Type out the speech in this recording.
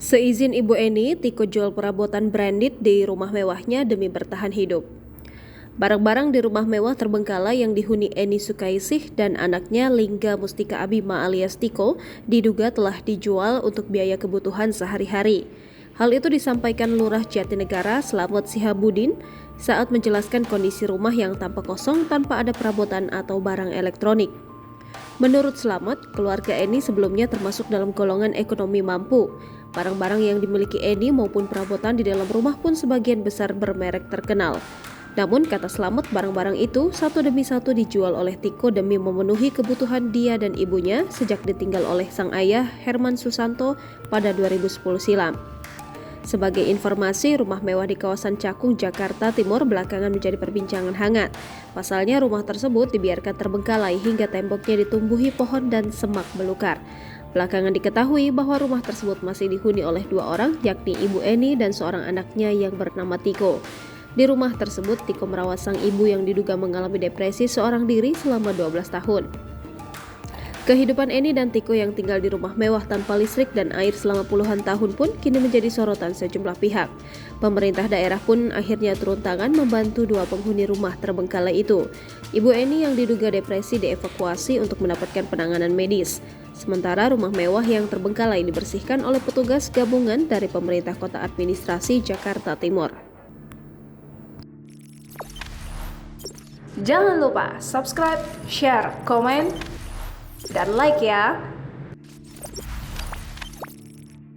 Seizin Ibu Eni, Tiko jual perabotan branded di rumah mewahnya demi bertahan hidup. Barang-barang di rumah mewah terbengkalai yang dihuni Eni Sukaisih dan anaknya Lingga Mustika Abima alias Tiko diduga telah dijual untuk biaya kebutuhan sehari-hari. Hal itu disampaikan Lurah Jatinegara Slamet Sihabudin saat menjelaskan kondisi rumah yang tampak kosong tanpa ada perabotan atau barang elektronik. Menurut Slamet, keluarga Eni sebelumnya termasuk dalam golongan ekonomi mampu. Barang-barang yang dimiliki Eni maupun perabotan di dalam rumah pun sebagian besar bermerek terkenal. Namun, kata Slamet, barang-barang itu satu demi satu dijual oleh Tiko demi memenuhi kebutuhan dia dan ibunya sejak ditinggal oleh sang ayah Herman Susanto pada 2010 silam. Sebagai informasi, rumah mewah di kawasan Cakung, Jakarta Timur belakangan menjadi perbincangan hangat. Pasalnya rumah tersebut dibiarkan terbengkalai hingga temboknya ditumbuhi pohon dan semak belukar. Belakangan diketahui bahwa rumah tersebut masih dihuni oleh dua orang, yakni Ibu Eni dan seorang anaknya yang bernama Tiko. Di rumah tersebut, Tiko merawat sang ibu yang diduga mengalami depresi seorang diri selama 12 tahun. Kehidupan Eni dan Tiko yang tinggal di rumah mewah tanpa listrik dan air selama puluhan tahun pun kini menjadi sorotan sejumlah pihak. Pemerintah daerah pun akhirnya turun tangan membantu dua penghuni rumah terbengkalai itu. Ibu Eni yang diduga depresi dievakuasi untuk mendapatkan penanganan medis. Sementara rumah mewah yang terbengkalai dibersihkan oleh petugas gabungan dari pemerintah kota administrasi Jakarta Timur. Jangan lupa subscribe, share, komen, dan like ya.